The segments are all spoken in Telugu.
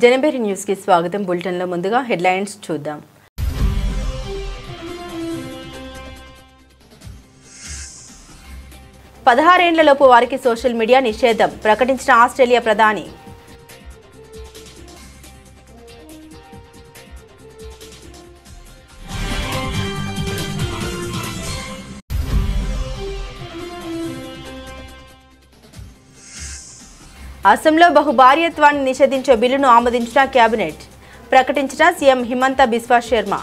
జనబేరి న్యూస్ కి స్వాగతం. బులెటిన్ లో ముందుగా హెడ్లైన్స్ చూద్దాం. పదహారేండ్లలోపు వారికి సోషల్ మీడియా నిషేధం ప్రకటించిన ఆస్ట్రేలియా ప్రధాని. అసెంబ్లీలో బహుభార్యత్వాన్ని నిషేధించే బిల్లును ఆమోదించిన కేబినెట్ ప్రకటించిన సీఎం హిమంత బిశ్వా శర్మ.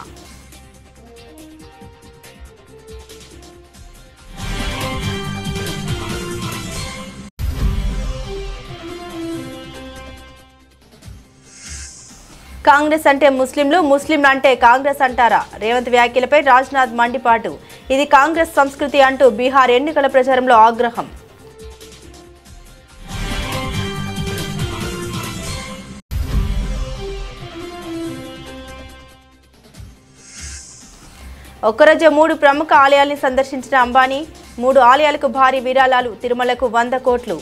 కాంగ్రెస్ అంటే ముస్లింలు, ముస్లింలు అంటే కాంగ్రెస్ అంటారా? రేవంత్ వ్యాఖ్యలపై రాజ్నాథ్ మండిపాటు. ఇది కాంగ్రెస్ సంస్కృతి అంటూ బీహార్ ఎన్నికల ప్రచారంలో ఆగ్రహం. ఒక్కరోజు 3 ప్రముఖ ఆలయాల్ని సందర్శించిన అంబానీ. 3 ఆలయాలకు భారీ విరాళాలు. తిరుమలకు 100 కోట్లు.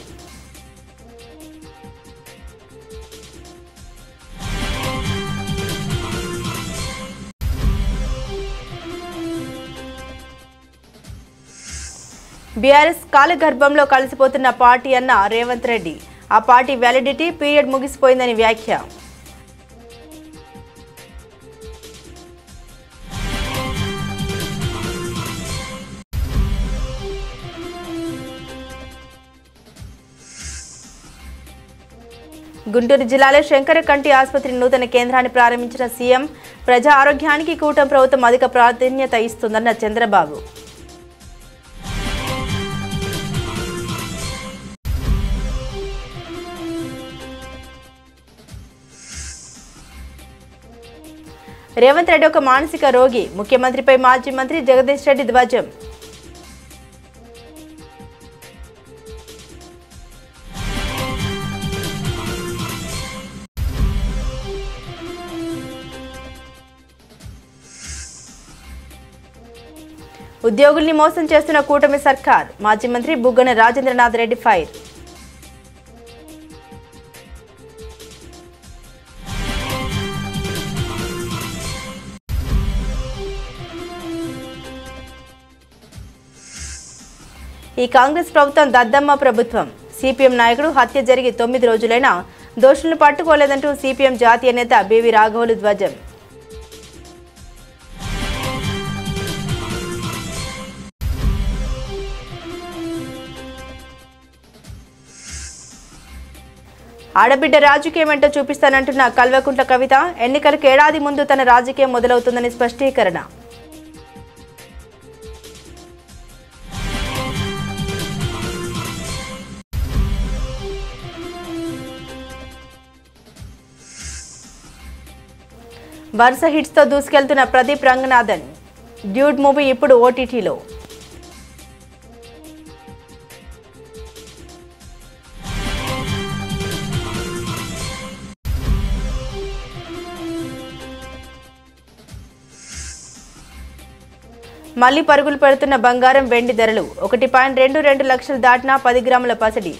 బీఆర్ఎస్ కాలగర్భంలో కలిసిపోతున్న పార్టీ అన్న రేవంత్ రెడ్డి. ఆ పార్టీ వ్యాలిడిటీ పీరియడ్ ముగిసిపోయిందని వ్యాఖ్య. గుంటూరు జిల్లాలో శంకరకంటి ఆసుపత్రి నూతన కేంద్రాన్ని ప్రారంభించిన సీఎం. ప్రజా ఆరోగ్యానికి కూటమి ప్రభుత్వం అధిక ప్రాధాన్యత ఇస్తుందన్న చంద్రబాబు. రేవంత్ రెడ్డి ఒక మానసిక రోగి. ముఖ్యమంత్రిపై మాజీ మంత్రి జగదీష్ రెడ్డి ధ్వజం. ఉద్యోగుల్ని మోసం చేస్తున్న కూటమి సర్కార్. మాజీ మంత్రి బుగ్గన రాజేంద్రనాథ్ రెడ్డి ఫైర్. ఈ కాంగ్రెస్ ప్రభుత్వం దద్దమ్మ ప్రభుత్వం. సిపిఎం నాయకుడు హత్య జరిగి 9 రోజులైనా దోషులను పట్టుకోలేదంటూ సిపిఎం జాతీయ నేత బివి రాఘవులు ధ్వజం. ఆడబిడ్డ రాజకీయం ఏంటో చూపిస్తానంటున్న కల్వకుంట్ల కవిత. ఎన్నికలకు ఏడాది ముందు తన రాజకీయం మొదలవుతుందని స్పష్టీకరణ. వరుస హిట్స్తో దూసుకెళ్తున్న ప్రదీప్ రంగనాథన్. డ్యూడ్ మూవీ ఇప్పుడు ఓటీటీలో. మళ్లీ పరుగులు పెడుతున్న బంగారం, వెండి ధరలు. 1.22 లక్షలు దాటిన 10 గ్రాముల పసిడి.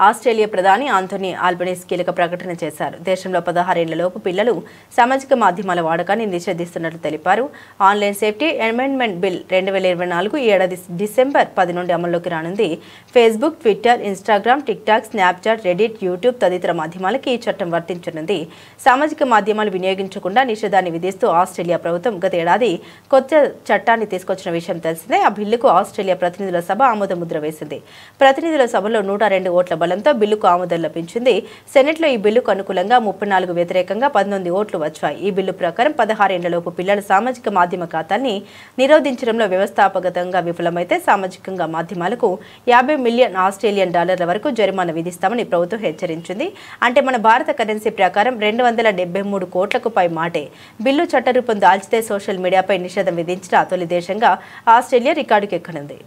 ఆస్ట్రేలియా ప్రధాని ఆంథోనీ ఆల్బనీస్ కీలక ప్రకటన చేశారు. దేశంలో 16 ఏళ్లలోపు పిల్లలు సామాజిక మాధ్యమాల వాడకాన్ని నిషేధిస్తున్నట్లు తెలిపారు. ఆన్లైన్ సేఫ్టీ అమెండ్మెంట్ బిల్ 2024 ఈ ఏడాది డిసెంబర్ 10 నుండి అమల్లోకి రానుంది. Facebook, Twitter, Instagram, TikTok, Snapchat, Reddit, YouTube తదితర మాధ్యమాలకి ఈ చట్టం వర్తించనుంది. సామాజిక మాధ్యమాలు వినియోగించకుండా నిషేధాన్ని విధిస్తూ ఆస్ట్రేలియా ప్రభుత్వం గత ఏడాది కొత్త చట్టాన్ని తీసుకొచ్చిన విషయం తెలిసిందే. ఆ బిల్లుకు ఆస్ట్రేలియా ప్రతినిధుల సభ ఆమోద ముద్ర వేసింది. ప్రతినిధుల సభలో 102 ఓట్ల బలంతో బిల్లుకు ఆమోదం లభించింది. సెనెట్లో ఈ బిల్లుకు అనుకూలంగా 34, వ్యతిరేకంగా 19 ఓట్లు వచ్చాయి. ఈ బిల్లు ప్రకారం 16 ఏళ్లలోపు పిల్లల సామాజిక మాధ్యమ ఖాతాల్ని నిరోధించడంలో వ్యవస్థాపకంగా విఫలమైతే సామాజికంగా మాధ్యమాలకు $50 మిలియన్ ఆస్ట్రేలియన్ డాలర్ల వరకు జరిమానా విధిస్తామని ప్రభుత్వం హెచ్చరించింది. అంటే మన భారత కరెన్సీ ప్రకారం 273 కోట్లకు పై మాటే. బిల్లు చట్టరూపం దాల్చితే సోషల్ మీడియాపై నిషేధం విధించిన తొలి దేశంగా ఆస్ట్రేలియా రికార్డుకెక్కనుంది.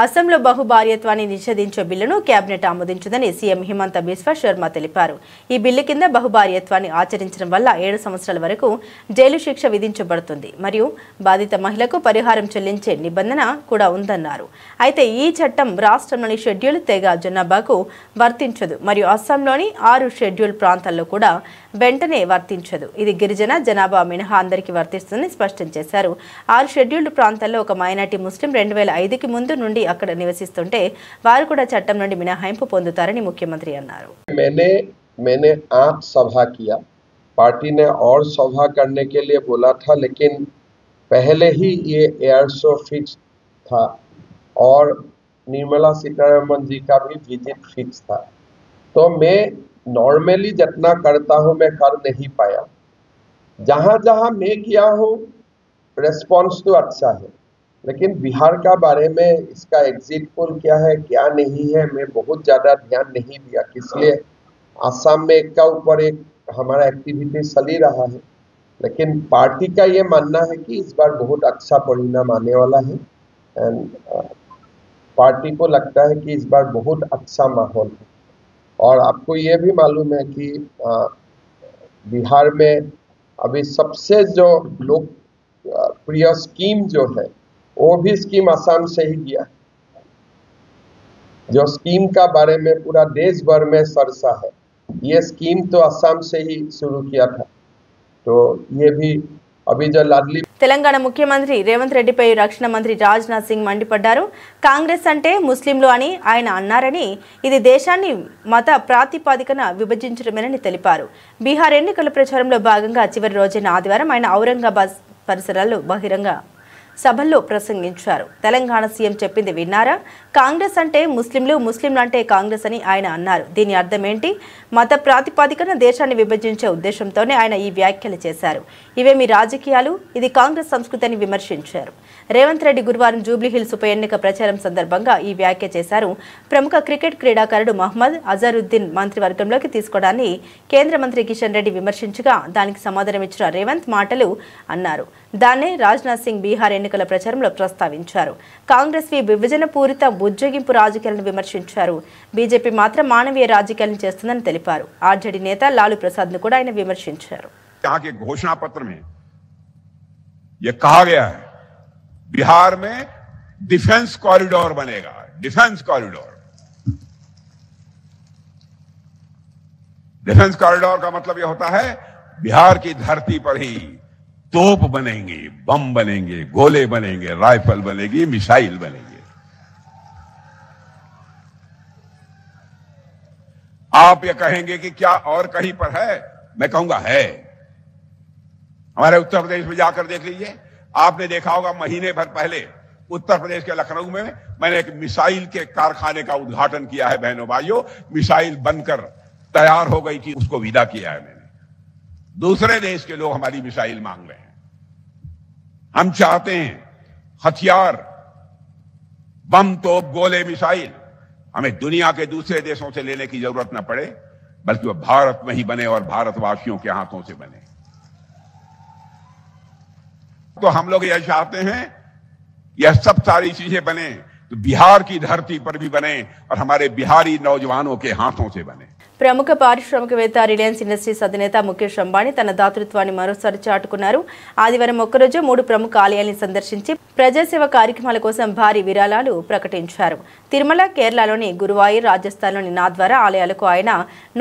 అసెంబ్లీలో బహుభార్యత్వాన్ని నిషేధించే బిల్లును కేబినెట్ ఆమోదించిందని సీఎం హిమంత బిశ్వ శర్మ తెలిపారు. ఈ బిల్లు కింద బహుభార్యత్వాన్ని ఆచరించడం వల్ల 7 సంవత్సరాల వరకు జైలు శిక్ష విధించబడుతుంది మరియు బాధిత మహిళకు పరిహారం చెల్లించే నిబంధన కూడా ఉందన్నారు. అయితే ఈ చట్టం రాష్ట్రంలోని షెడ్యూల్ తెగ జనాభాకు వర్తించదు మరియు అస్సాంలోని 6 షెడ్యూల్ ప్రాంతాల్లో కూడా వెంటనే వర్తించదు. ఇది గిరిజన జనాభా మినహా అందరికీ వర్తిస్తుందని స్పష్టం చేశారు. 6 షెడ్యూల్డ్ ప్రాంతాల్లో ఒక మైనార్టీ ముస్లిం 2005కి ముందు నుండి అక్కడ నివసిస్తుంటే వారు కూడా చట్టం నుండి మినహాయింపు పొందుతారని ముఖ్యమంత్రి అన్నారు. मैंने 8 सभा किया, पार्टी ने और सभा करने के लिए बोला था, लेकिन पहले ही ये एयर शो फिक्स था और निर्मला सीतारमण जी का भी विजिट फिक्स था। तो मैं नॉर्मली जितना करता हूँ मैं कर नहीं पाया। जहाँ जहाँ मैं गया हूँ रेस्पॉन्स तो अच्छा है, लेकिन बिहार का बारे में इसका एग्जिट पोल क्या है क्या नहीं है मैं बहुत ज़्यादा ध्यान नहीं दिया, इसलिए आसाम में एक का ऊपर एक हमारा एक्टिविटी चल ही रहा है। लेकिन पार्टी का ये मानना है कि इस बार बहुत अच्छा परिणाम आने वाला है एंड पार्टी को लगता है कि इस बार बहुत अच्छा माहौल है। और आपको ये भी मालूम है कि बिहार में अभी सबसे जो लोकप्रिय स्कीम जो है वो भी स्कीम आसाम से ही गया है। जो स्कीम का बारे में पूरा देश भर में चर्चा है, ये स्कीम तो आसाम से ही शुरू किया था। तो ये भी अभी जो लाडली తెలంగాణ ముఖ్యమంత్రి రేవంత్ రెడ్డిపై రక్షణ మంత్రి రాజ్నాథ్ సింగ్ మండిపడ్డారు. కాంగ్రెస్ అంటే ముస్లింలు అని ఆయన అన్నారని, ఇది దేశాన్ని మత ప్రాతిపదికన విభజించడమేనని తెలిపారు. బీహార్ ఎన్నికల ప్రచారంలో భాగంగా చివరి రోజైన ఆదివారం ఆయన ఔరంగాబాద్ పరిసరాల్లో బహిరంగ సభల్లో ప్రసంగించారు. తెలంగాణ సీఎం చెప్పింది విన్నారా? కాంగ్రెస్ అంటే ముస్లింలు, ముస్లింలు అంటే కాంగ్రెస్ అని ఆయన అన్నారు. దీని అర్థం ఏంటి? మత ప్రాతిపదికన దేశాన్ని విభజించే ఉద్దేశంతోనే ఆయన ఈ వ్యాఖ్యలు చేశారు. ఇవేమి రాజకీయాలు, ఇది కాంగ్రెస్ సంస్కృతి అని విమర్శించారు. రేవంత్ రెడ్డి గురువారం జూబ్లీహిల్స్ ఉప ఎన్నిక ప్రచారం సందర్భంగా ఈ వ్యాఖ్య చేశారు. ప్రముఖ క్రికెట్ క్రీడాకారుడు మహ్మద్ అజరుద్దీన్ మంత్రివర్గంలోకి తీసుకోవడాన్ని కేంద్ర మంత్రి కిషన్ రెడ్డి విమర్శించగా దానికి సమాధానమిచ్చిన రేవంత్ మాటలు అన్నారు. దాన్నే రాజ్నాథ్ సింగ్ బీహార్ ఎన్నికల ప్రచారంలో ప్రస్తావించారు. కాంగ్రెస్ విభజన పూరిత బుజ్జగింపు రాజకీయాలను విమర్శించారు. బీజేపీ మాత్రం మానవీయ రాజకీయాలను చేస్తుందని తెలిపారు. ఆర్జేడీ నేత లాలూ ప్రసాద్ ను కూడా ఆయన విమర్శించారు. घोषणा पत्र में यह कहा गया है बिहार में डिफेंस कॉरिडोर बनेगा। डिफेंस कॉरिडोर, डिफेंस कॉरिडोर का मतलब यह होता है बिहार की धरती पर ही तोप बनेंगे, बम बनेंगे, गोले बनेंगे, राइफल बनेगी, मिसाइल बनेंगे। आप ये कहेंगे कि क्या और कहीं पर है? मैं कहूंगा है। हमारे उत्तर प्रदेश में जाकर देख लीजिए। आपने देखा होगा महीने भर पहले उत्तर प्रदेश के लखनऊ में मैंने एक मिसाइल के कारखाने का उद्घाटन किया है। बहनों भाइयों, मिसाइल बनकर तैयार हो गई थी, उसको विदा किया है मैंने। दूसरे देश के लोग हमारी मिसाइल मांग रहे हैं। हम चाहते हैं हथियार, बम, तोप, गोले, मिसाइल हमें दुनिया के दूसरे देशों से लेने की जरूरत न पड़े, बल्कि वह भारत में ही बने और भारतवासियों के हाथों से बने। तो हम लोग यह चाहते हैं यह सब सारी चीजें बने तो बिहार की धरती पर भी बने और हमारे बिहारी नौजवानों के हाथों से बने। ప్రముఖ పారిశ్రామికవేత్త రిలయన్స్ ఇండస్ట్రీస్ అధినేత ముఖేష్ అంబానీ తన దాతృత్వాన్ని మరోసారి చాటుకున్నారు. ఆదివారం ఒక్కరోజు 3 ప్రముఖ ఆలయాలను సందర్శించి ప్రజాసేవ కార్యక్రమాల కోసం భారీ విరాళాలు ప్రకటించారు. తిరుమల, కేరళలోని గురువాయూర్, రాజస్థాన్లోని నాథ్వారా ఆలయాలకు ఆయన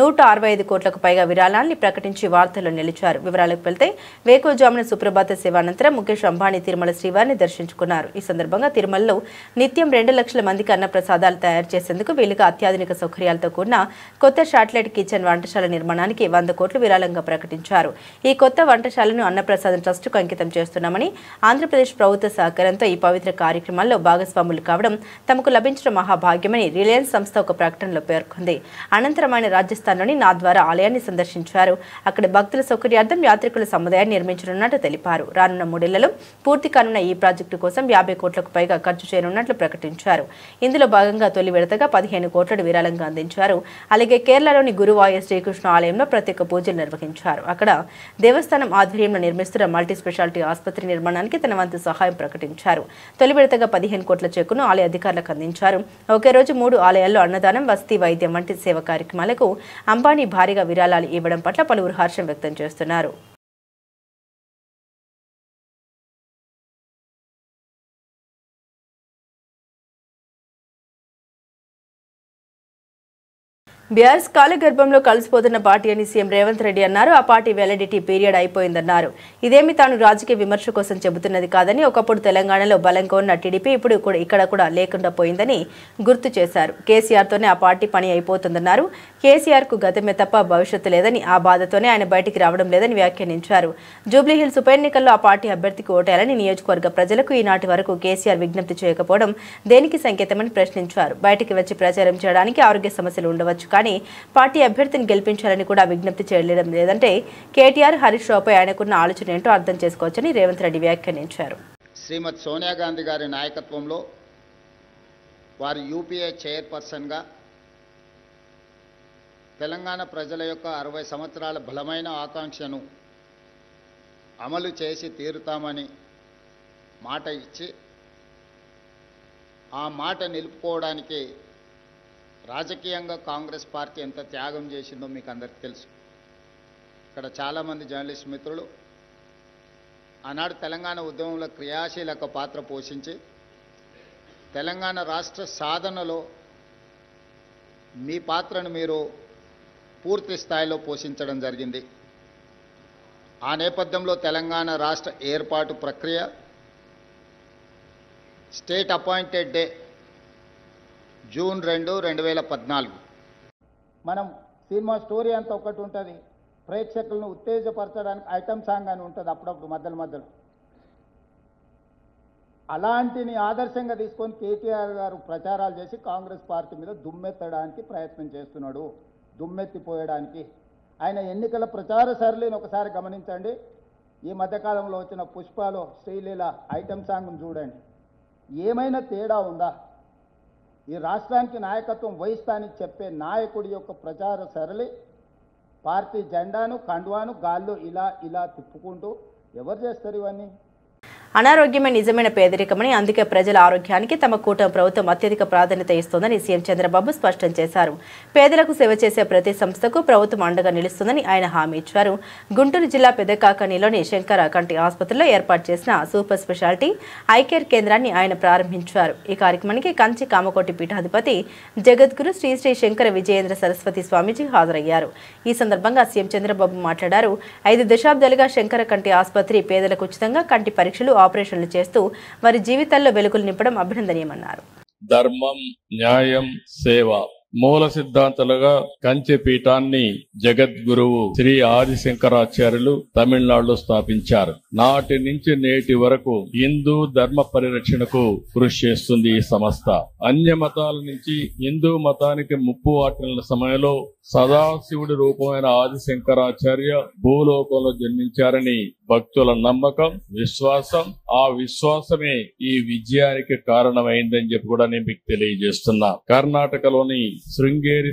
165 కోట్లకు పైగా విరాళాన్ని ప్రకటించి వార్తల్లో నిలిచారు. వివరాలకు వెళ్తే వేకువజామున సుప్రభాత సేవ అనంతరం ముఖేష్ అంబానీ తిరుమల శ్రీవారిని దర్శించుకున్నారు. ఈ సందర్భంగా తిరుమలలో నిత్యం 2 లక్షల మందికి అన్న ప్రసాదాలు తయారు చేసేందుకు వీలుగా అత్యాధునిక సౌకర్యాలతో కూడిన కొత్త శాటిలైట్ కిచెన్ వంటశాల నిర్మాణానికి 100 కోట్లు విరాళంగా ప్రకటించారు. ఈ కొత్త వంటశాలను అన్నప్రసాదం ట్రస్టుకు అంకితం చేస్తున్నామని, ఆంధ్రప్రదేశ్ ప్రభుత్వ సహకారంతో ఈ పవిత్ర కార్యక్రమాల్లో భాగస్వాములు కావడం తమకు లభించిన మహాభాగ్యమని రిలయన్స్ సంస్థ ఒక ప్రకటనలో పేర్కొంది. అనంతరం ఆయన రాజస్థాన్లోని నాథ్వారా ఆలయాన్ని సందర్శించారు. అక్కడ భక్తుల సౌకర్యార్థం యాత్రికుల సముదాయాన్ని నిర్మించనున్నట్టు తెలిపారు. రానున్న 3 ఏళ్లలో పూర్తి కానున్న ఈ ప్రాజెక్టు కోసం 50 కోట్లకు పైగా ఖర్చు చేయనున్నట్లు ప్రకటించారు. ఇందులో భాగంగా తొలి విడతగా 15 కోట్లను విరాళంగా అందించారు. అలాగే కేరళలోని గురువాయూర్ శ్రీకృష్ణ ఆలయంలో ప్రత్యేక పూజలు నిర్వహించారు. అక్కడ దేవస్థానం ఆధ్వర్యంలో నిర్మిస్తున్న మల్టీ స్పెషాలిటీ ఆసుపత్రి నిర్మాణానికి తన వంతు సహాయం ప్రకటించారు. ప్రకటించారు. తొలి విడతగా 15 కోట్ల చెక్కును ఆలయ అధికారులకు అందించారు. ఒకే రోజు 3 ఆలయాల్లో అన్నదానం, వసతి, వైద్యం వంటి సేవా కార్యక్రమాలకు అంబానీ భారీగా విరాళాలు ఇవ్వడం పట్ల పలువురు హర్షం వ్యక్తం చేస్తున్నారు. బీఆర్ఎస్ కాలగర్భంలో కలిసిపోతున్న పార్టీ అని సీఎం రేవంత్ రెడ్డి అన్నారు. ఆ పార్టీ వ్యాలిడిటీ పీరియడ్ అయిపోయిందన్నారు. ఇదేమి తాను రాజకీయ విమర్శ కోసం చెబుతున్నది కాదని, ఒకప్పుడు తెలంగాణలో బలంగా ఉన్న టీడీపీ ఇప్పుడు ఇక్కడ కూడా లేకుండా పోయిందని గుర్తు చేశారు. కేసీఆర్తోనే ఆ పార్టీ పని అయిపోతుందన్నారు. కేసీఆర్కు గతమే తప్ప భవిష్యత్తు లేదని, ఆ బాధతోనే ఆయన బయటికి రావడం లేదని వ్యాఖ్యానించారు. జూబ్లీహిల్స్ ఉప ఎన్నికల్లో ఆ పార్టీ అభ్యర్థికి ఓటేయాలని నియోజకవర్గ ప్రజలకు ఈనాటి వరకు కేసీఆర్ విజ్ఞప్తి చేయకపోవడం దేనికి సంకేతమని ప్రశ్నించారు. బయటికి వచ్చి ప్రచారం చేయడానికి ఆరోగ్య సమస్యలు ఉండవచ్చు, కానీ పార్టీ అభ్యర్థిని గెలిపించాలని కూడా విజ్ఞప్తి చేయడం లేదంటే కేటీఆర్, హరీష్ రావుపై ఆయనకున్న ఆలోచన ఏంటో అర్థం చేసుకోవచ్చని రేవంత్ రెడ్డి వ్యాఖ్యానించారు. శ్రీమతి సోనియా గాంధీ గారి నాయకత్వంలో వారు యూపీఏ చైర్పర్సన్గా తెలంగాణ ప్రజల యొక్క 60 సంవత్సరాల బలమైన ఆకాంక్షను అమలు చేసి తీరుతామని మాట ఇచ్చి ఆ మాట నిలుపుకోవడానికి రాజకీయంగా కాంగ్రెస్ పార్టీ ఎంత త్యాగం చేసిందో మీకు అందరికీ తెలుసు. ఇక్కడ చాలామంది జర్నలిస్ట్ మిత్రులు ఆనాడు తెలంగాణ ఉద్యమంలో క్రియాశీలక పాత్ర పోషించి తెలంగాణ రాష్ట్ర సాధనలో మీ పాత్రను మీరు పూర్తి స్థాయిలో పోషించడం జరిగింది. ఆ నేపథ్యంలో తెలంగాణ రాష్ట్ర ఏర్పాటు ప్రక్రియ స్టేట్ అపాయింటెడ్ డే జూన్ 2, 2014. మనం సినిమా స్టోరీ అంతా ఒకటి ఉంటుంది, ప్రేక్షకులను ఉత్తేజపరచడానికి ఐటమ్ సాంగ్ అని ఉంటుంది అప్పుడప్పుడు మధ్యలో. అలాంటిని ఆదర్శంగా తీసుకొని కేటీఆర్ గారు ప్రచారాలు చేసి కాంగ్రెస్ పార్టీ మీద దుమ్మెత్తడానికి ప్రయత్నం చేస్తున్నాడు. దుమ్మెత్తిపోయడానికి ఆయన ఎన్నికల ప్రచార సరళిని ఒకసారి గమనించండి. ఈ మధ్యకాలంలో వచ్చిన పుష్పలో శ్రీలీల ఐటమ్ సాంగ్ను చూడండి. ఏమైనా తేడా ఉందా? ఈ రాష్ట్రానికి నాయకత్వం వహిస్తానని చెప్పే నాయకుడి యొక్క ప్రచార సరళి పార్టీ జెండాను, కండువాను గాల్లో ఇలా తిప్పుకుంటూ ఎవరు చేస్తారు ఇవన్నీ? అనారోగ్యమే నిజమైన పేదరికమని, అందుకే ప్రజల ఆరోగ్యానికి తమ కూటమి ప్రభుత్వం అత్యధిక ప్రాధాన్యత ఇస్తోందని సీఎం చంద్రబాబు స్పష్టం చేశారు. పేదలకు సేవ చేసే ప్రతి సంస్థకు ప్రభుత్వం అండగా నిలుస్తుందని ఆయన హామీ ఇచ్చారు. గుంటూరు జిల్లా పెదకాకనిలోని శంకర కంటి ఆసుపత్రిలో ఏర్పాటు చేసిన సూపర్ స్పెషాలిటీ ఐకేర్ కేంద్రాన్ని ఆయన ప్రారంభించారు. ఈ కార్యక్రమానికి కంచి కామకోటి పీఠాధిపతి జగద్గురు శ్రీ శ్రీ శంకర విజయేంద్ర సరస్వతి స్వామీజీ హాజరయ్యారు. ఈ సందర్భంగా సీఎం చంద్రబాబు మాట్లాడారు. 5 దశాబ్దాలుగా శంకర కంటి ఆసుపత్రి పేదలకు ఉచితంగా కంటి పరీక్షలు, ఆపరేషన్లు చేస్తూ వారి జీవితాల్లో వెలుగులు నింపడం అభినందనీయమన్నారు. ధర్మం, న్యాయం, సేవ మూల సిద్ధాంతాలుగా కంచి పీఠాన్ని జగద్గురువు శ్రీ ఆదిశంకరాచార్యులు తమిళనాడులో స్థాపించారు. నాటి నుంచి నేటి వరకు హిందూ ధర్మ పరిరక్షణకు కృషి చేస్తుంది ఈ సంస్థ. అన్య మతాల నుంచి హిందూ మతానికి ముప్పు వాటిల్లిన సమయంలో సదాశివుడి రూపమైన ఆదిశంకరాచార్య భూలోకంలో జన్మించారని భక్తుల నమ్మకం, విశ్వాసం. ఆ విశ్వాసమే ఈ విజయానికి కారణమైందని చెప్పి కూడా నేను మీకు తెలియజేస్తున్నా. కర్ణాటకలోని శృంగేరి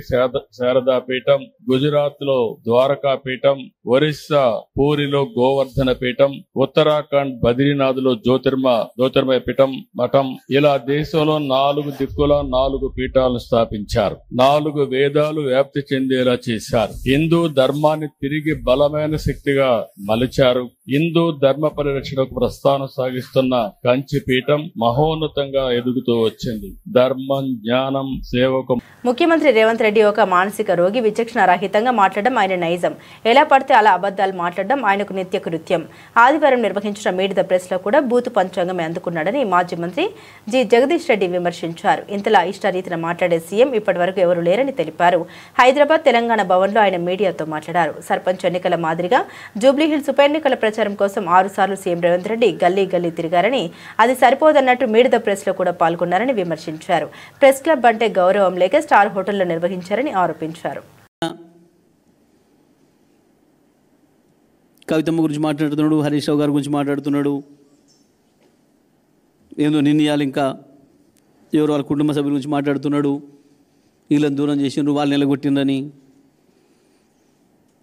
శారదా పీఠం, గుజరాత్ లో ద్వారకా పీఠం, ఒరిస్సా పూరిలో గోవర్ధన పీఠం, ఉత్తరాఖండ్ బద్రీనాథ్ లో జ్యోతిర్మయ పీఠం మఠం, ఇలా దేశంలో 4 దిక్కుల 4 పీఠాలను స్థాపించారు. 4 వేదాలు వ్యాప్తి చెందేలా చేశారు. హిందూ ధర్మాన్ని తిరిగి బలమైన శక్తిగా మలిచారు. హిందూ ధర్మ పరిరక్షణకు ప్రస్థానం సాగిస్తున్న కంచి పీఠం మహోన్నతంగా ఎదుగుతూ వచ్చింది. ధర్మం, జ్ఞానం, సేవకు ముఖ్యమంత్రి రేవంత్ రెడ్డి ఒక మానసిక రోగి. విచక్షణ రహితంగా మాట్లాడడం ఆయన నైజం. ఎలా పడితే అలా అబద్దాలు మాట్లాడడం ఆయనకు నిత్య కృత్యం. ఆదివారం నిర్వహించిన మీట్ ద ప్రెస్ లో కూడా బూతు పంచాంగమే అందుకున్నాడని మాజీ మంత్రి జి జగదీష్ రెడ్డి విమర్శించారు. ఇంతలా ఇష్టారీతిన మాట్లాడే సీఎం ఇప్పటి వరకు ఎవరూ లేరని తెలిపారు. హైదరాబాద్, తెలంగాణ భవన్ లో ఆయన మీడియాతో మాట్లాడారు. సర్పంచ్ ఎన్నికల మాదిరిగా జూబ్లీహిల్స్ ఉప ఎన్నికల ప్రచారం కోసం 6 సార్లు సీఎం రేవంత్ రెడ్డి గల్లీ తిరిగారని, అది సరిపోదన్నట్టు మీట్ ద ప్రెస్ లో కూడా పాల్గొన్నారని విమర్శించారు. ప్రెస్ క్లబ్ అంటే గౌరవం లేక స్టార్ హోటల్లో నిర్వహించారని ఆరోపించారు. కవితమ్మ గురించి మాట్లాడుతున్నాడు, హరీష్ రావు గారి గురించి మాట్లాడుతున్నాడు. ఏందో నిర్ణయాలు ఇంకా ఎవరు వాళ్ళ కుటుంబ సభ్యుల గురించి మాట్లాడుతున్నాడు. వీళ్ళని దూరం చేసిండ్రు, వాళ్ళు నిలగొట్టిండ్రని.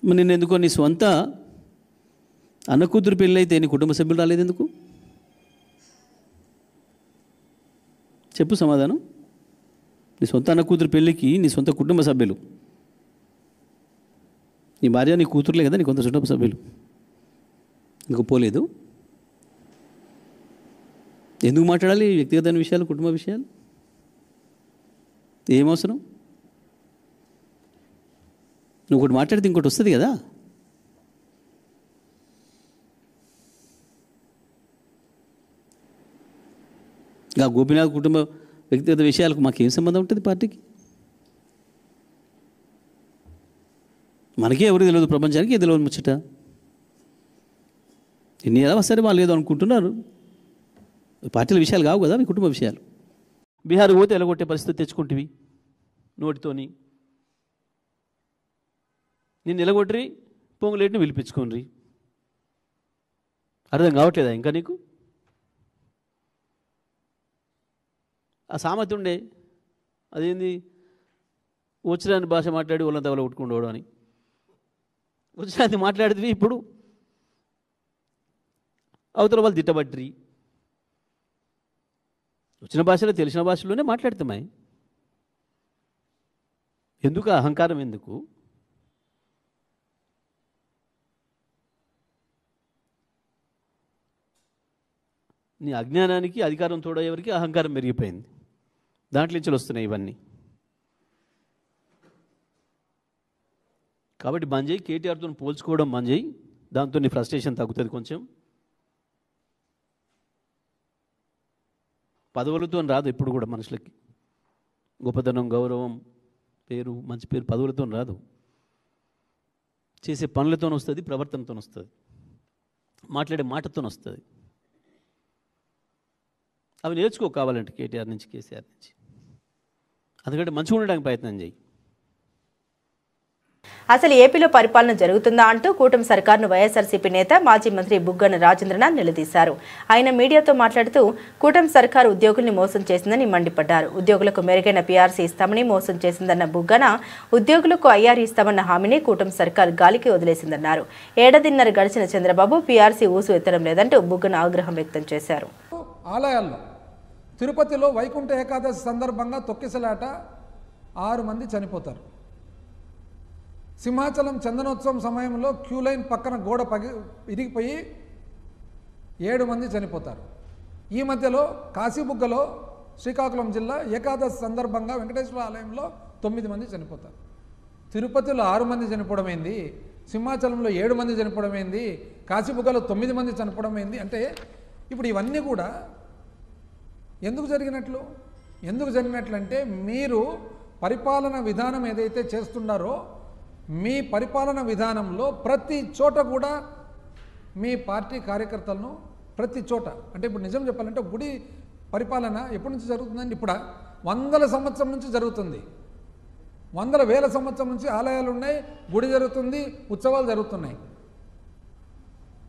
నిన్న ఎందుకో నీ సొంత అన్న కూతురు పెళ్ళి అయితే నీ కుటుంబ సభ్యులు రాలేదు ఎందుకు? చెప్పు సమాధానం. నీ సొంత అన్న కూతురు పెళ్ళికి నీ సొంత కుటుంబ సభ్యులు, నీ భార్య నీ కూతురులే కదా నీ కొంత కుటుంబ సభ్యులు, ఇంకో పోలేదు. ఎందుకు మాట్లాడాలి వ్యక్తిగత విషయాలు, కుటుంబ విషయాలు? ఏమవసరం? నువ్వు ఒకటి మాట్లాడితే ఇంకోటి వస్తుంది కదా. ఇంకా గోపీనాథ్ కుటుంబ వ్యక్తిగత విషయాలకు మాకేం సంబంధం ఉంటుంది పార్టీకి? మనకే ఎవరికి తెలియదు, ప్రపంచానికి ఏది తెలియదు ముచ్చట. ఎన్ని ఎలా సరే వాళ్ళు ఏదో అనుకుంటున్నారు. పార్టీల విషయాలు కావు కదా మీ కుటుంబ విషయాలు. బీహార్ పోతే ఎలగొట్టే పరిస్థితి తెచ్చుకుంటువి నోటితోని. నేను ఎలగొట్టి పొంగులేటిని పిలిపించుకోండి. అర్థం కావట్లేదా ఇంకా నీకు? ఆ సామెత ఉండే, అదేంది, వచ్చిరాని భాష మాట్లాడి వాళ్ళంతా వాళ్ళ కొట్టుకుండోడు అని. వచ్చిరాని మాట్లాడితే ఇప్పుడు అవతల వాళ్ళు తిట్టబట్టి వచ్చిన భాషలో తెలిసిన భాషలోనే మాట్లాడతామాయి. ఎందుకు అహంకారం? ఎందుకు? నీ అజ్ఞానానికి అధికారం తోడయ్యేవరికి అహంకారం పెరిగిపోయింది. దాంట్లో నుంచి వస్తున్నాయి ఇవన్నీ. కాబట్టి బంద్ కేటీఆర్తో పోల్చుకోవడం బంద్ చేయి. దాంతో నీ ఫ్రస్ట్రేషన్ తగ్గుతుంది కొంచెం. పదవులతో రాదు ఎప్పుడు కూడా మనుషులకి. గొప్పతనం, గౌరవం, పేరు, మంచి పేరు పదవులతో రాదు. చేసే పనులతో వస్తుంది, ప్రవర్తనతో వస్తుంది, మాట్లాడే మాటతో వస్తుంది. అవి నేర్చుకో కావాలంటే కేటీఆర్ నుంచి, కేసీఆర్ నుంచి. అందుకంటే మంచిగా ఉండడానికి ప్రయత్నం చేయి. అసలు ఏపీలో పరిపాలన జరుగుతుందా అంటూ కూటమి సర్కార్ను వైఎస్ఆర్సీపీ నేత మాజీ మంత్రి బుగ్గన రాజేంద్రనాథ్ నిలదీశారు. ఆయన మీడియాతో మాట్లాడుతూ కూటమి సర్కారు ఉద్యోగుల్ని మోసం చేసిందని మండిపడ్డారు. ఉద్యోగులకు మెరుగైన పీఆర్సీ ఇస్తామని మోసం చేసిందన్న బుగ్గన, ఉద్యోగులకు ఐఆర్ ఇస్తామన్న హామీని కూటమి సర్కార్ గాలికి వదిలేసిందన్నారు. ఏడాదిన్నర గడిచిన చంద్రబాబు పీఆర్సీ ఊసు ఎత్తడం లేదంటూ బుగ్గన ఆగ్రహం వ్యక్తం చేశారు. ఆలయాల్లో తిరుపతిలో వైకుంఠ ఏకాదశి సందర్భంగా తొక్కిసలాట 6 మంది చనిపోతారు. సింహాచలం చందనోత్సవం సమయంలో క్యూ లైన్ పక్కన గోడ ఇరిగిపోయి 7 మంది చనిపోతారు. ఈ మధ్యలో కాశీబుగ్గలో శ్రీకాకుళం జిల్లా ఏకాదశి సందర్భంగా వెంకటేశ్వర ఆలయంలో 9 మంది చనిపోతారు. తిరుపతిలో 6 మంది చనిపోవడం ఏంది, సింహాచలంలో 7 మంది చనిపోవడం ఏంది, కాశీబుగ్గలో 9 మంది చనిపోవడం ఏంది? అంటే ఇప్పుడు ఇవన్నీ కూడా ఎందుకు జరిగినట్లు? ఎందుకు జరిగినట్లంటే మీరు పరిపాలన విధానం ఏదైతే చేస్తున్నారో మీ పరిపాలన విధానంలో ప్రతి చోట కూడా మీ పార్టీ కార్యకర్తలను ప్రతి చోట, అంటే ఇప్పుడు నిజం చెప్పాలంటే గుడి పరిపాలన ఎప్పటి నుంచి జరుగుతుందండి? ఇప్పుడు 100ల సంవత్సరం నుంచి జరుగుతుంది. 100,000 సంవత్సరం నుంచి ఆలయాలు ఉన్నాయి, గుడి జరుగుతుంది, ఉత్సవాలు జరుగుతున్నాయి.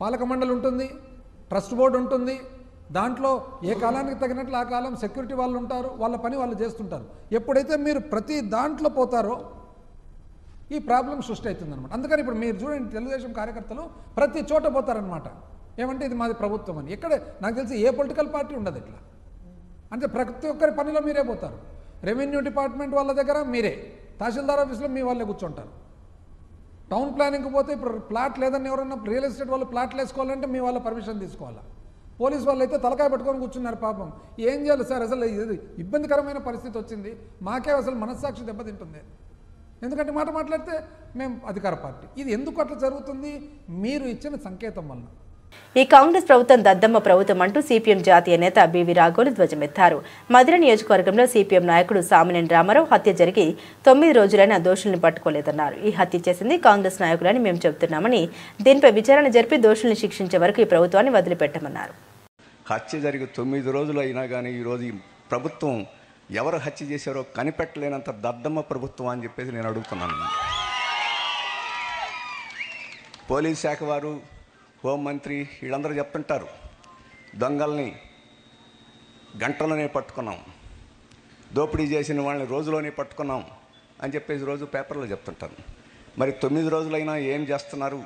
పాలక మండలి ఉంటుంది, ట్రస్ట్ బోర్డు ఉంటుంది. దాంట్లో ఏ కాలానికి తగినట్లు ఆ కాలం సెక్యూరిటీ వాళ్ళు ఉంటారు, వాళ్ళ పని వాళ్ళు చేస్తుంటారు. ఎప్పుడైతే మీరు ప్రతి దాంట్లో పోతారో ఈ ప్రాబ్లం సృష్టి అవుతుందన్నమాట. అందుకని ఇప్పుడు మీరు చూడండి, తెలుగుదేశం కార్యకర్తలు ప్రతి చోట పోతారనమాట. ఏమంటే ఇది మాది ప్రభుత్వం అని. ఎక్కడ నాకు తెలిసి ఏ పొలిటికల్ పార్టీ ఉండదు ఇట్లా. అంటే ప్రతి ఒక్కరి పనిలో మీరే పోతారు. రెవెన్యూ డిపార్ట్మెంట్ వాళ్ళ దగ్గర మీరే, తహసీల్దార్ ఆఫీస్లో మీ వాళ్ళే కూర్చుంటారు. టౌన్ ప్లానింగ్కి పోతే ఇప్పుడు ప్లాట్ లేదని ఎవరన్నా రియల్ ఎస్టేట్ వాళ్ళు ప్లాట్లు వేసుకోవాలంటే మీ వాళ్ళ పర్మిషన్ తీసుకోవాలా. పోలీసు వాళ్ళు అయితే తలకాయ పెట్టుకొని కూర్చున్నారు పాపం. ఏం చేయాలి సార్, అసలు ఇది ఇబ్బందికరమైన పరిస్థితి వచ్చింది, మాకే అసలు మనస్సాక్షి దెబ్బతింటుంది. ఎందుకంటే మాట మాట్లాడితే మేము అధికార పార్టీ. ఇది ఎందుకు అట్లా జరుగుతుంది? మీరు ఇచ్చిన సంకేతం వలన. ఈ కాంగ్రెస్ ప్రభుత్వం దద్దమ్మ ప్రభుత్వం అంటూ సిపిఎం జాతీయ నేత బివి రాఘవులు ధ్వజమెత్తారు. మధిర నియోజకవర్గంలో సిపిఎం నాయకుడు సామినేని రామారావు హత్య జరిగి 9 రోజులైన దోషుల్ని పట్టుకోలేదన్నారు. ఈ హత్య చేసింది కాంగ్రెస్ నాయకులని మేము చెబుతున్నామని, దీనిపై విచారణ జరిపి దోషుల్ని శిక్షించే వరకు ఈ ప్రభుత్వాన్ని వదిలిపెట్టమన్నారు. హత్య జరిగి 9 రోజులు అయినా కానీ ఈరోజు ఈ ప్రభుత్వం ఎవరు హత్య చేశారో కనిపెట్టలేనంత దద్దమ్మ ప్రభుత్వం అని చెప్పేసి నేను అడుగుతున్నాను. పోలీస్ శాఖ వారు, హోంమంత్రి వీళ్ళందరూ చెప్తుంటారు, దొంగల్ని గంటలోనే పట్టుకున్నాం, దోపిడీ చేసిన వాళ్ళని రోజులోనే పట్టుకున్నాం అని చెప్పేసి రోజు పేపర్లో చెప్తుంటారు. మరి 9 రోజులైనా ఏం చేస్తున్నారు?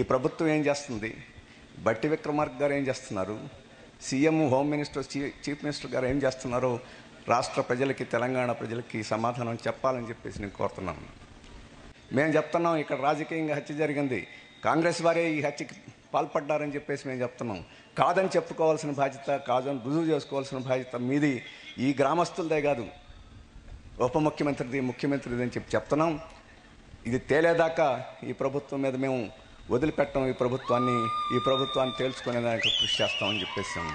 ఈ ప్రభుత్వం ఏం చేస్తుంది? బట్టి విక్రమార్క గారు ఏం చేస్తున్నారు? CM, home minister, chief minister గారు ఏం చేస్తున్నారో రాష్ట్ర ప్రజలకి, తెలంగాణ ప్రజలకి సమాధానం చెప్పాలని చెప్పేసి నేను కోరుతున్నాను. మేము చెప్తున్నాం ఇక్కడ రాజకీయంగా హత్య జరిగింది, కాంగ్రెస్ వారే ఈ హత్యకి పాల్పడ్డారని చెప్పేసి మేము చెప్తున్నాం. కాదని చెప్పుకోవాల్సిన బాధ్యత, కాదని రుజువు చేసుకోవాల్సిన బాధ్యత మీది, ఈ గ్రామస్తులదే కాదు, ఉప ముఖ్యమంత్రిది, ముఖ్యమంత్రిది అని చెప్తున్నాం. ఇది తేలేదాకా ఈ ప్రభుత్వం మీద మేము వదిలిపెట్టం. ఈ ప్రభుత్వాన్ని తేల్చుకునేదానికి కృషి చేస్తామని చెప్పేసాం.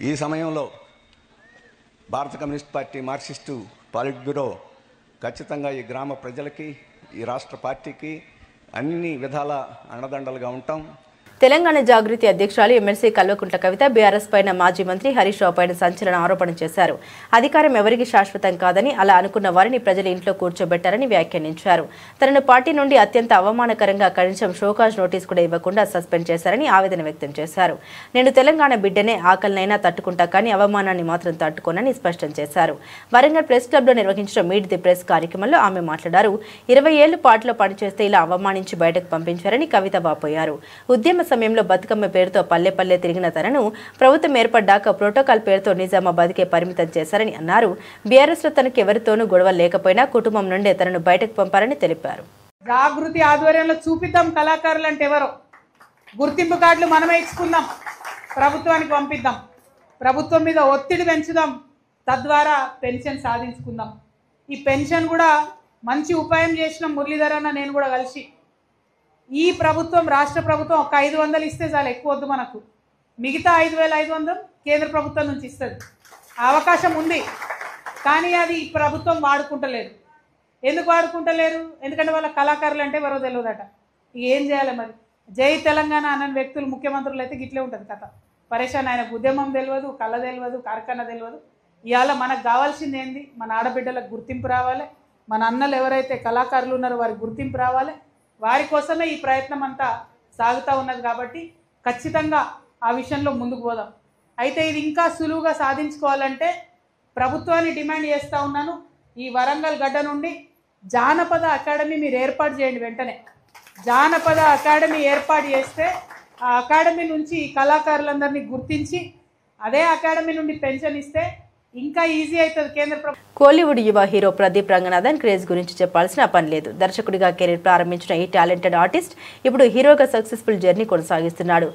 ఈ సమయంలో భారత కమ్యూనిస్ట్ పార్టీ, మార్క్సిస్టు పాలిట్ బ్యూరో ఖచ్చితంగా ఈ గ్రామ ప్రజలకి, ఈ రాష్ట్ర పార్టీకి అన్ని విధాల అండదండలుగా ఉంటాం. తెలంగాణ జాగృతి అధ్యక్షురాలు ఎమ్మెల్సీ కల్వకుంట్ల కవిత బీఆర్ఎస్ పైన మాజీ మంత్రి హరీష్ రావు పైన సంచలన ఆరోపణ చేశారు. అధికారం ఎవరికి శాశ్వతం కాదని, అలా అనుకున్న వారిని ప్రజలు ఇంట్లో కూర్చోబెట్టారని వ్యాఖ్యానించారు. తనను పార్టీ నుండి అత్యంత అవమానకరంగా కనీసం షోకాజ్ నోటీస్ కూడా ఇవ్వకుండా సస్పెండ్ చేశారని ఆవేదన వ్యక్తం చేశారు. నేను తెలంగాణ బిడ్డనే, ఆకలినైనా తట్టుకుంటా కానీ అవమానాన్ని మాత్రం తట్టుకోనని స్పష్టం చేశారు. వరంగల్ ప్రెస్ క్లబ్లో నిర్వహించిన మీట్ ది ప్రెస్ కార్యక్రమంలో ఆమె మాట్లాడారు. 20 ఏళ్లు పార్టీలో పనిచేస్తే ఇలా అవమానించి బయటకు పంపించారని కవిత వాపోయారు. ఉద్యమ సమయంలో బతుకమ్మ పేరుతో పల్లె పల్లె తిరిగిన తనను ప్రభుత్వం ఏర్పడ్డాక ప్రోటోకాల్ పేరుతో నిజామాబాద్కే పరిమితం చేశారని అన్నారు. బీఆర్ఎస్లో తనకు ఎవరితోనూ గొడవ లేకపోయినా కుటుంబం నుండే తనను బయటకు పంపారని తెలిపారు. జాగృతి ఆధ్వర్యంలో చూపిద్దాం కళాకారులు అంటే ఎవరో, గుర్తింపు కార్డులు మనమే ఇచ్చుకుందాం, ప్రభుత్వానికి పంపిద్దాం, ప్రభుత్వం మీద ఒత్తిడి పెంచుదాం, తద్వారా పెన్షన్ సాధించుకుందాం. ఈ పెన్షన్ కూడా మంచి ఉపాయం చేసిన మురళీధర్ అన్న నేను కూడా కలిసి, ఈ ప్రభుత్వం, రాష్ట్ర ప్రభుత్వం ఒక 500 ఇస్తే చాలు, ఎక్కువ వద్దు మనకు, మిగతా 5500 కేంద్ర ప్రభుత్వం నుంచి ఇస్తుంది. అవకాశం ఉంది కానీ అది ఈ ప్రభుత్వం వాడుకుంటలేదు. ఎందుకు వాడుకుంటలేరు? ఎందుకంటే వాళ్ళ కళాకారులు అంటే ఎవరో తెలియదట. ఏం చేయాలి మరి? జై తెలంగాణ అన్న వ్యక్తులు ముఖ్యమంత్రులు అయితే గిట్లే ఉంటుంది కథ. పరేషాన్, ఆయనకు ఉద్యమం తెలియదు, కళ తెలియదు, కార్ఖానా తెలియదు. ఇవాళ మనకు కావాల్సింది ఏంది? మన ఆడబిడ్డలకు గుర్తింపు రావాలి, మన అన్నలు ఎవరైతే కళాకారులు ఉన్నారో వారికి గుర్తింపు రావాలి. వారి కోసమే ఈ ప్రయత్నం అంతా సాగుతూ ఉన్నది. కాబట్టి ఖచ్చితంగా ఆ విషయంలో ముందుకు పోదాం. అయితే ఇది ఇంకా సులువుగా సాధించుకోవాలంటే ప్రభుత్వాన్ని డిమాండ్ చేస్తూ ఉన్నాను, ఈ వరంగల్ గడ్డ నుండి జానపద అకాడమీ మీరు ఏర్పాటు చేయండి. వెంటనే జానపద అకాడమీ ఏర్పాటు చేస్తే ఆ అకాడమీ నుంచి ఈ కళాకారులందరినీ గుర్తించి అదే అకాడమీ నుండి పెన్షన్ ఇస్తే ఇంకా ఈజీ అవుతుంది కేంద్ర ప్రభుత్వం. కోలీవుడ్ యువ హీరో ప్రదీప్ రంగనాథన్ క్రేజ్ గురించి చెప్పాల్సిన పని లేదు. దర్శకుడిగా కెరీర్ ప్రారంభించిన ఈ టాలెంటెడ్ ఆర్టిస్ట్ ఇప్పుడు హీరోగా సక్సెస్ఫుల్ జర్నీ కొనసాగిస్తున్నాడు.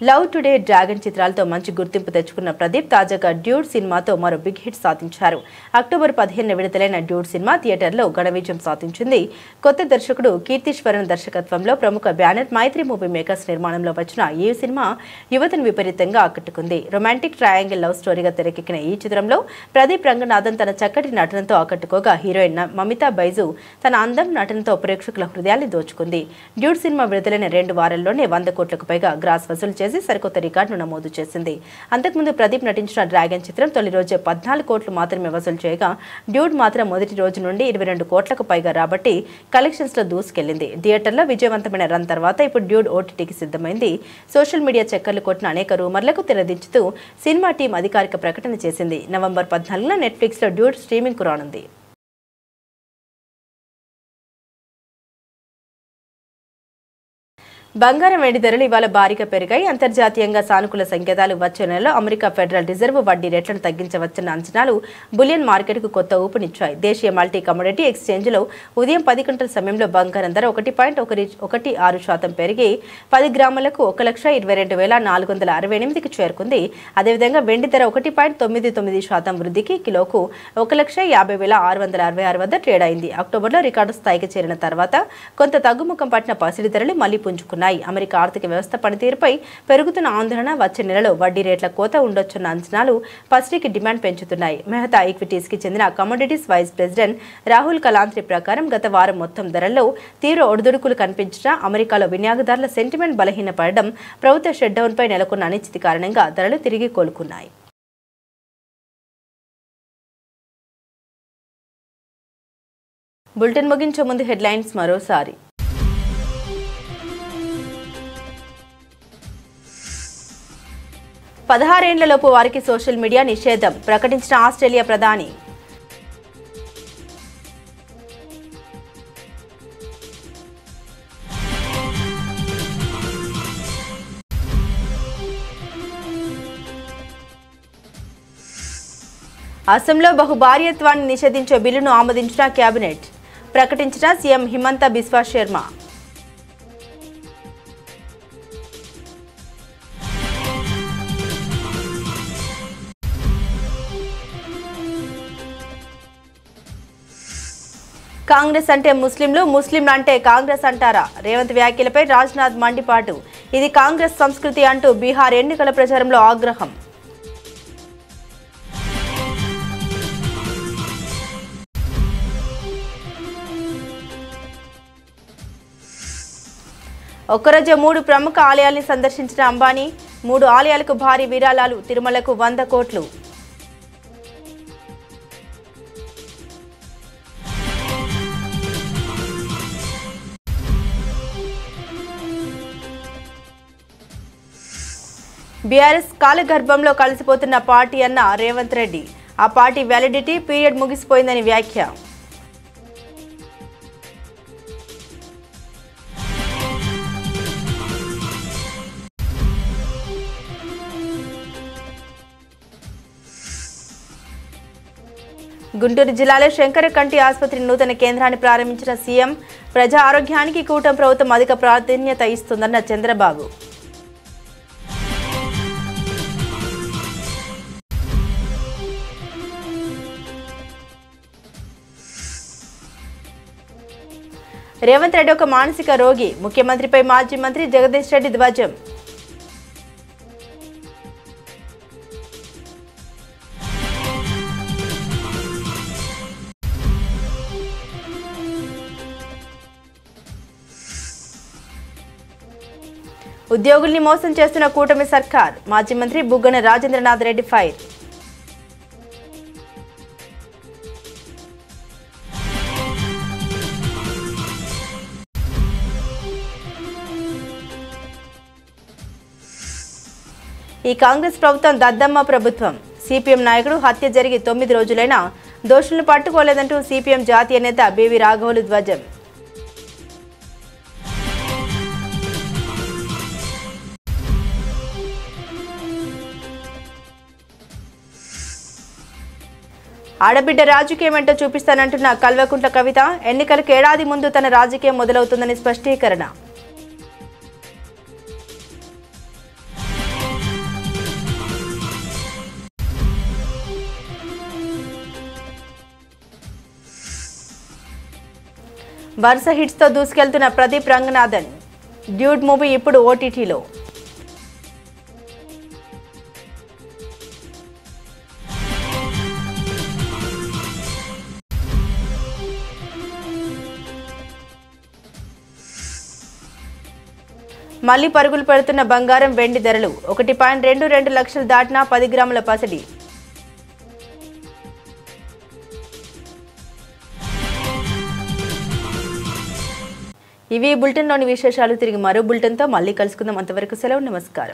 లవ్ టుడే, డ్రాగన్ చిత్రాలతో మంచి గుర్తింపు తెచ్చుకున్న ప్రదీప్ తాజాగా డ్యూడ్ సినిమాతో మరో బిగ్ హిట్ సాధించారు. అక్టోబర్ 15న విడుదలైన డ్యూడ్ సినిమా థియేటర్లో ఘన విజయం సాధించింది. కొత్త దర్శకుడు కీర్తిశ్వరన్ దర్శకత్వంలో ప్రముఖ బ్యానర్ మైత్రి మూవీ మేకర్స్ నిర్మాణంలో వచ్చిన ఈ సినిమా యువతను విపరీతంగా ఆకట్టుకుంది. రొమాంటిక్ ట్రయాంగిల్ లవ్ స్టోరీగా తెరకెక్కిన ఈ చిత్రంలో ప్రదీప్ రంగనాథన్ తన చక్కటి నటనతో ఆకట్టుకోగా, హీరోయిన్ మమితా బైజు తన అందం, నటనతో ప్రేక్షకుల హృదయాన్ని దోచుకుంది. డ్యూడ్ సినిమా విడుదలైన 2 వారాల్లోనే 100 కోట్లకు పైగా గ్రాస్ వసూలు చేసి సరికొత్త రికార్డును నమోదు చేసింది. అంతకుముందు ప్రదీప్ నటించిన డ్రాగన్ చిత్రం తొలి రోజే 14 కోట్లు మాత్రమే వసూలు చేయగా, డ్యూడ్ మాత్రం మొదటి రోజు నుండి 22 కోట్లకు పైగా రాబట్టి కలెక్షన్స్ లో దూసుకెళ్లింది. థియేటర్లో విజయవంతమైన రన్ తర్వాత ఇప్పుడు డ్యూడ్ ఓటీటీకి సిద్ధమైంది. సోషల్ మీడియా చక్కర్లు కొట్టిన అనేక రూమర్లకు తెరదించుతూ సినిమా టీం అధికారిక ప్రకటన చేసింది. నవంబర్ 14న నెట్ఫ్లిక్స్ లో డ్యూడ్ స్ట్రీమింగ్ కు రానుంది. బంగారం, వెండి ధరలు ఇవాళ భారీగా పెరిగాయి. అంతర్జాతీయంగా సానుకూల సంకేతాలు. వచ్చే నెలలో అమెరికా ఫెడరల్ రిజర్వ్ వడ్డీ రేట్లను తగ్గించవచ్చన్న అంచనాలు బులియన్ మార్కెట్కు కొత్త ఊపునిచ్చాయి. దేశీయ మల్టీ కమోడిటీ ఎక్స్చేంజ్లో ఉదయం 10 గంటల సమయంలో బంగారం ధర 1.16% పెరిగి 10 గ్రాములకు 1,22,468కి చేరుకుంది. అదేవిధంగా వెండి ధర 1.99% వృద్ధికి కిలోకు 1,50,666 వద్ద ట్రేడ్ అయింది. అక్టోబర్లో రికార్డు స్థాయికి చేరిన తర్వాత కొంత తగ్గుముఖం పట్టిన పసిడి ధరలు మళ్లీ పుంజుకున్నాయి. అమెరికా ఆర్థిక వ్యవస్థ పనితీరుపై పెరుగుతున్న ఆందోళన, వచ్చే నెలలో వడ్డీ రేట్ల కోత ఉండొచ్చన్న అంచనాలు పసిడికి డిమాండ్ పెంచుతున్నాయి. మెహతా ఈక్విటీస్ కి చెందిన కమోడిటీస్ వైస్ ప్రెసిడెంట్ రాహుల్ కలాంత్రి ప్రకారం గత వారం మొత్తం ధరల్లో తీవ్ర ఒడిదుడుకులు కనిపించినా అమెరికాలో వినియోగదారుల సెంటిమెంట్ బలహీనపడడం, ప్రభుత్వ షట్డౌన్ పై నెలకొన్న అనిశ్చితి కారణంగా ధరలు తిరిగి కోలుకున్నాయి. బులెటిన్ ముగించే ముందు హెడ్లైన్స్ మరోసారి. 16 ఏళ్లలోపు వారికి సోషల్ మీడియా నిషేధం ప్రకటించిన ఆస్ట్రేలియా ప్రధాని. అసెంబ్లీలో బహుభార్యత్వాన్ని నిషేధించే బిల్లును ఆమోదించిన కేబినెట్ ప్రకటించిన సీఎం హిమంత బిశ్వా శర్మ. కాంగ్రెస్ అంటే ముస్లింలు, ముస్లింలు అంటే కాంగ్రెస్ అంటారా? రేవంత్ వ్యాఖ్యలపై రాజ్నాథ్ మండిపాటు. ఇది కాంగ్రెస్ సంస్కృతి అంటూ బీహార్ ఎన్నికల ప్రచారంలో ఆగ్రహం. ఒక్కరోజు 3 ప్రముఖ ఆలయాల్ని సందర్శించిన అంబానీ. 3 ఆలయాలకు భారీ విరాళాలు. తిరుమలకు 100 కోట్లు. బీఆర్ఎస్ కాలగర్భంలో కలిసిపోతున్న పార్టీ అన్న రేవంత్ రెడ్డి. ఆ పార్టీ వ్యాలిడిటీ పీరియడ్ ముగిసిపోయిందని వ్యాఖ్య. గుంటూరు జిల్లాలో శంకరకంటి ఆసుపత్రి నూతన కేంద్రాన్ని ప్రారంభించిన సీఎం. ప్రజా ఆరోగ్యానికి కూటమి ప్రభుత్వం అధిక ప్రాధాన్యత ఇస్తుందన్న చంద్రబాబు. రేవంత్ రెడ్డి ఒక మానసిక రోగి. ముఖ్యమంత్రిపై మాజీ మంత్రి జగదీష్ రెడ్డి ధ్వజం. ఉద్యోగుల్ని మోసం చేస్తున్న కూటమి సర్కార్. మాజీ మంత్రి బుగ్గన రాజేంద్రనాథ్ రెడ్డి ఫైర్. ఈ కాంగ్రెస్ ప్రభుత్వం దద్దమ్మ ప్రభుత్వం. సిపిఎం నాయకుడు హత్య జరిగి 9 రోజులైనా దోషులను పట్టుకోలేదంటూ సిపిఎం జాతీయ నేత బీవీ రాఘవులు ధ్వజం. ఆడబిడ్డ రాజకీయం ఏంటో చూపిస్తానంటున్న కల్వకుంట్ల కవిత. ఎన్నికలకు ఏడాది ముందు తన రాజకీయం మొదలవుతుందని స్పష్టీకరణ. వరుస హిట్స్తో దూసుకెళ్తున్న ప్రదీప్ రంగనాథన్. డ్యూడ్ మూవీ ఇప్పుడు ఓటీటీలో. మళ్లీ పరుగులు పెడుతున్న బంగారం, వెండి ధరలు. 1.22 లక్షలు దాటిన 10 గ్రాముల పసిడి. ఇవి బులెటిన్లోని విశేషాలు. తిరిగి మరో బులెటిన్తో మళ్ళీ కలుసుకుందాం. అంతవరకు సెలవు. నమస్కారం.